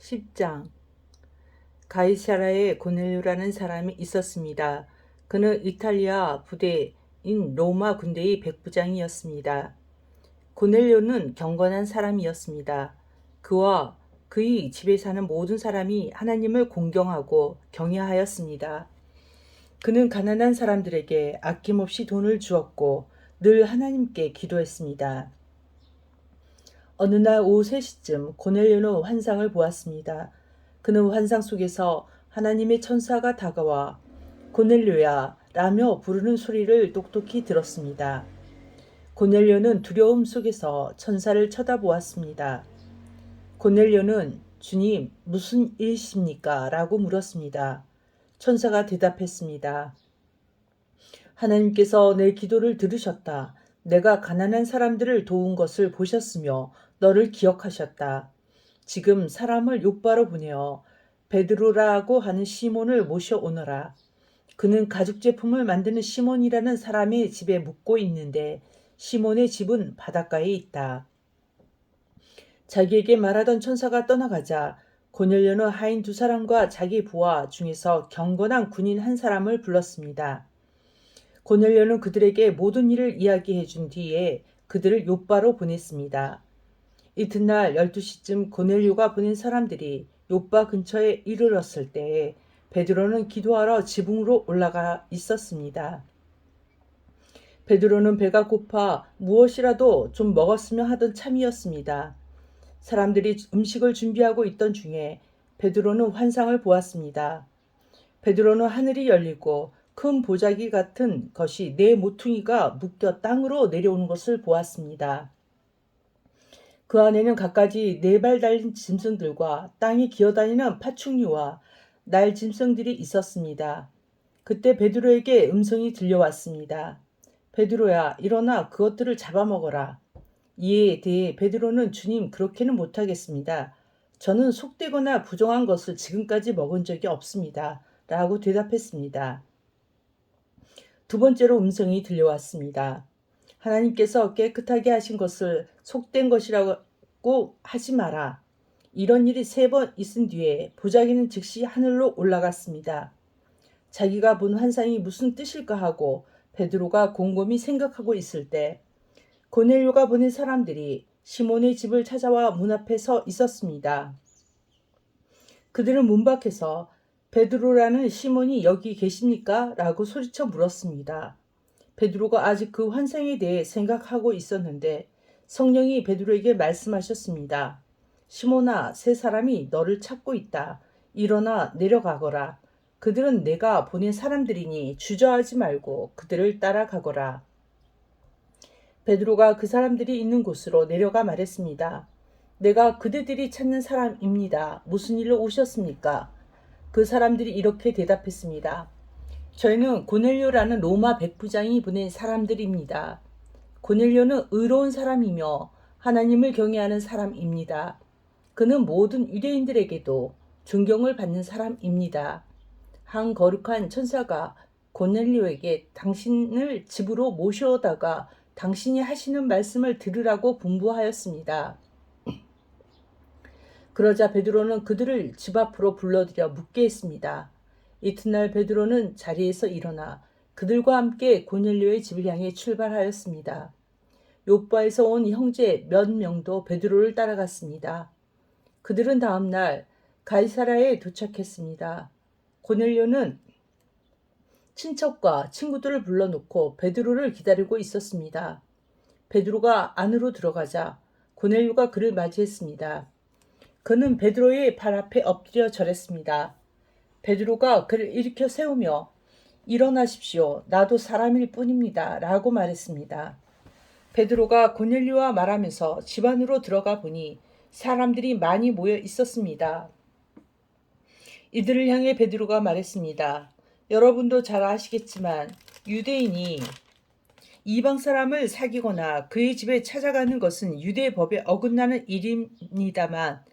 10장. 가이사라에 고넬료라는 사람이 있었습니다. 그는 이탈리아 부대인 로마 군대의 백부장이었습니다. 고넬료는 경건한 사람이었습니다. 그와 그의 집에 사는 모든 사람이 하나님을 공경하고 경외하였습니다. 그는 가난한 사람들에게 아낌없이 돈을 주었고 늘 하나님께 기도했습니다. 어느 날 오후 3시쯤 고넬료는 환상을 보았습니다. 그는 환상 속에서 하나님의 천사가 다가와 고넬료야 라며 부르는 소리를 똑똑히 들었습니다. 고넬료는 두려움 속에서 천사를 쳐다보았습니다. 고넬료는 주님 무슨 일이십니까? 라고 물었습니다. 천사가 대답했습니다. 하나님께서 내 기도를 들으셨다. 내가 가난한 사람들을 도운 것을 보셨으며 너를 기억하셨다. 지금 사람을 욥바로 보내어 베드로라고 하는 시몬을 모셔오너라. 그는 가죽 제품을 만드는 시몬이라는 사람의 집에 묵고 있는데 시몬의 집은 바닷가에 있다. 자기에게 말하던 천사가 떠나가자 고넬료는 하인 2사람과 자기 부하 중에서 경건한 군인 1사람을 불렀습니다. 고넬료는 그들에게 모든 일을 이야기해 준 뒤에 그들을 욥바로 보냈습니다. 이튿날 12시쯤 고넬료가 보낸 사람들이 욥바 근처에 이르렀을 때에 베드로는 기도하러 지붕으로 올라가 있었습니다. 베드로는 배가 고파 무엇이라도 좀 먹었으면 하던 참이었습니다. 사람들이 음식을 준비하고 있던 중에 베드로는 환상을 보았습니다. 베드로는 하늘이 열리고 큰 보자기 같은 것이 4모퉁이가 묶여 땅으로 내려오는 것을 보았습니다. 그 안에는 갖가지 4발 달린 짐승들과 땅에 기어다니는 파충류와 날 짐승들이 있었습니다. 그때 베드로에게 음성이 들려왔습니다. 베드로야, 일어나 그것들을 잡아먹어라. 이에 대해 베드로는 주님, 그렇게는 못하겠습니다. 저는 속되거나 부정한 것을 지금까지 먹은 적이 없습니다. 라고 대답했습니다. 2번째로 음성이 들려왔습니다. 하나님께서 깨끗하게 하신 것을 속된 것이라고 하지 마라. 이런 일이 3번 있은 뒤에 보자기는 즉시 하늘로 올라갔습니다. 자기가 본 환상이 무슨 뜻일까 하고 베드로가 곰곰이 생각하고 있을 때 고넬료가 보낸 사람들이 시몬의 집을 찾아와 문 앞에 서 있었습니다. 그들은 문 밖에서 베드로라는 시몬이 여기 계십니까? 라고 소리쳐 물었습니다. 베드로가 아직 그 환상에 대해 생각하고 있었는데 성령이 베드로에게 말씀하셨습니다. 시몬아, 3사람이 너를 찾고 있다. 일어나 내려가거라. 그들은 내가 보낸 사람들이니 주저하지 말고 그들을 따라가거라. 베드로가 그 사람들이 있는 곳으로 내려가 말했습니다. 내가 그대들이 찾는 사람입니다. 무슨 일로 오셨습니까? 그 사람들이 이렇게 대답했습니다. 저희는 고넬료라는 로마 백부장이 보낸 사람들입니다. 고넬료는 의로운 사람이며 하나님을 경외하는 사람입니다. 그는 모든 유대인들에게도 존경을 받는 사람입니다. 한 거룩한 천사가 고넬료에게 당신을 집으로 모셔오다가 당신이 하시는 말씀을 들으라고 분부하였습니다. 그러자 베드로는 그들을 집 앞으로 불러들여 묻게 했습니다. 이튿날 베드로는 자리에서 일어나 그들과 함께 고넬료의 집을 향해 출발하였습니다. 욥바에서 온 형제 몇 명도 베드로를 따라갔습니다. 그들은 다음날 가이사라에 도착했습니다. 고넬료는 친척과 친구들을 불러놓고 베드로를 기다리고 있었습니다. 베드로가 안으로 들어가자 고넬료가 그를 맞이했습니다. 그는 베드로의 발 앞에 엎드려 절했습니다. 베드로가 그를 일으켜 세우며 일어나십시오. 나도 사람일 뿐입니다. 라고 말했습니다. 베드로가 고넬료와 말하면서 집 안으로 들어가 보니 사람들이 많이 모여 있었습니다. 이들을 향해 베드로가 말했습니다. 여러분도 잘 아시겠지만 유대인이 이방 사람을 사귀거나 그의 집에 찾아가는 것은 유대 법에 어긋나는 일입니다만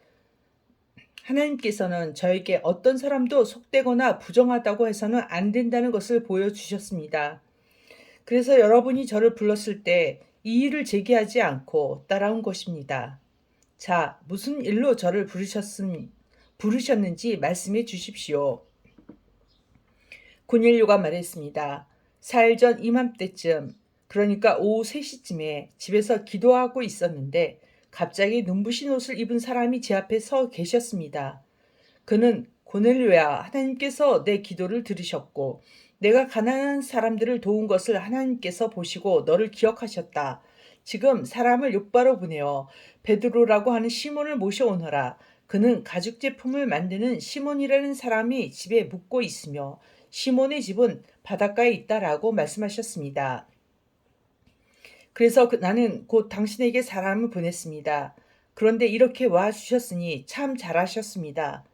하나님께서는 저에게 어떤 사람도 속되거나 부정하다고 해서는 안 된다는 것을 보여주셨습니다. 그래서 여러분이 저를 불렀을 때 이 일을 제기하지 않고 따라온 것입니다. 자, 무슨 일로 저를 부르셨는지 말씀해 주십시오. 고넬료가 말했습니다. 4일 전 이맘때쯤, 그러니까 오후 3시쯤에 집에서 기도하고 있었는데 갑자기 눈부신 옷을 입은 사람이 제 앞에 서 계셨습니다. 그는 고넬료야, 하나님께서 내 기도를 들으셨고 내가 가난한 사람들을 도운 것을 하나님께서 보시고 너를 기억하셨다. 지금 사람을 욥바로 보내어 베드로라고 하는 시몬을 모셔오너라. 그는 가죽 제품을 만드는 시몬이라는 사람이 집에 묵고 있으며 시몬의 집은 바닷가에 있다라고 말씀하셨습니다. 그래서 나는 곧 당신에게 사람을 보냈습니다. 그런데 이렇게 와주셨으니 참 잘하셨습니다.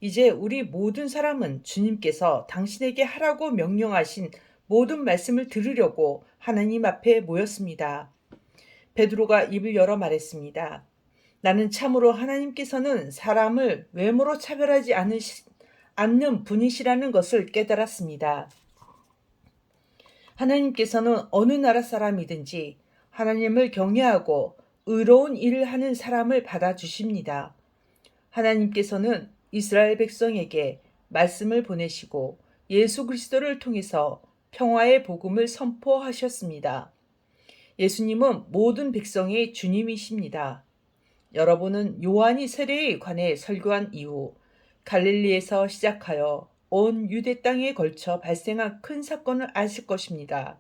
이제 우리 모든 사람은 주님께서 당신에게 하라고 명령하신 모든 말씀을 들으려고 하나님 앞에 모였습니다. 베드로가 입을 열어 말했습니다. 나는 참으로 하나님께서는 사람을 외모로 차별하지 않는 분이시라는 것을 깨달았습니다. 하나님께서는 어느 나라 사람이든지 하나님을 경외하고 의로운 일을 하는 사람을 받아주십니다. 하나님께서는 이스라엘 백성에게 말씀을 보내시고 예수 그리스도를 통해서 평화의 복음을 선포하셨습니다. 예수님은 모든 백성의 주님이십니다. 여러분은 요한이 세례에 관해 설교한 이후 갈릴리에서 시작하여 온 유대 땅에 걸쳐 발생한 큰 사건을 아실 것입니다.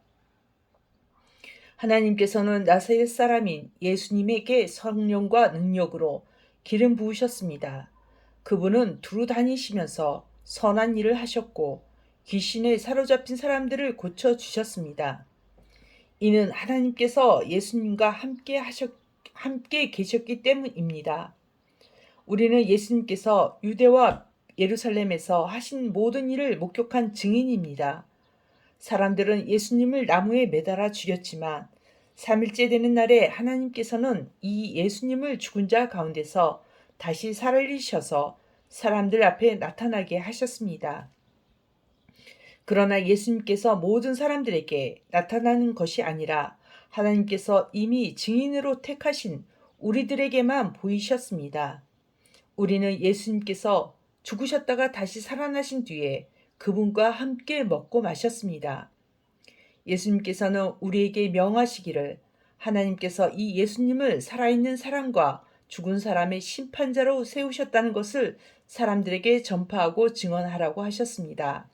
하나님께서는 나사렛 사람인 예수님에게 성령과 능력으로 기름 부으셨습니다. 그분은 두루 다니시면서 선한 일을 하셨고 귀신에 사로잡힌 사람들을 고쳐주셨습니다. 이는 하나님께서 예수님과 함께 계셨기 때문입니다. 우리는 예수님께서 유대와 예루살렘에서 하신 모든 일을 목격한 증인입니다. 사람들은 예수님을 나무에 매달아 죽였지만 3일째 되는 날에 하나님께서는 이 예수님을 죽은 자 가운데서 다시 살리셔서 사람들 앞에 나타나게 하셨습니다. 그러나 예수님께서 모든 사람들에게 나타나는 것이 아니라 하나님께서 이미 증인으로 택하신 우리들에게만 보이셨습니다. 우리는 예수님께서 죽으셨다가 다시 살아나신 뒤에 그분과 함께 먹고 마셨습니다. 예수님께서는 우리에게 명하시기를 하나님께서 이 예수님을 살아있는 사람과 죽은 사람의 심판자로 세우셨다는 것을 사람들에게 전파하고 증언하라고 하셨습니다.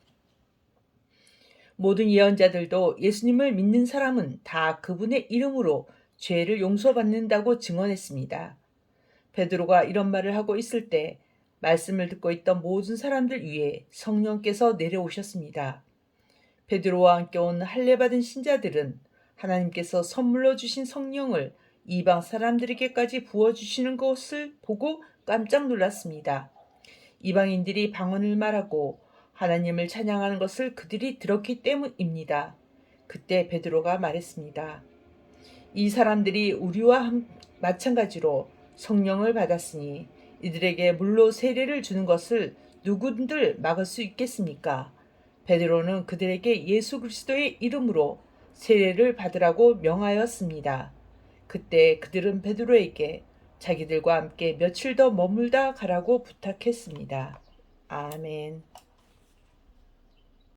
모든 예언자들도 예수님을 믿는 사람은 다 그분의 이름으로 죄를 용서받는다고 증언했습니다. 베드로가 이런 말을 하고 있을 때 말씀을 듣고 있던 모든 사람들 위에 성령께서 내려오셨습니다. 베드로와 함께 온 할례받은 신자들은 하나님께서 선물로 주신 성령을 이방 사람들에게까지 부어주시는 것을 보고 깜짝 놀랐습니다. 이방인들이 방언을 말하고 하나님을 찬양하는 것을 그들이 들었기 때문입니다. 그때 베드로가 말했습니다. 이 사람들이 우리와 마찬가지로 성령을 받았으니 이들에게 물로 세례를 주는 것을 누구들 막을 수 있겠습니까? 베드로는 그들에게 예수 그리스도의 이름으로 세례를 받으라고 명하였습니다. 그때 그들은 베드로에게 자기들과 함께 며칠 더 머물다 가라고 부탁했습니다. 아멘.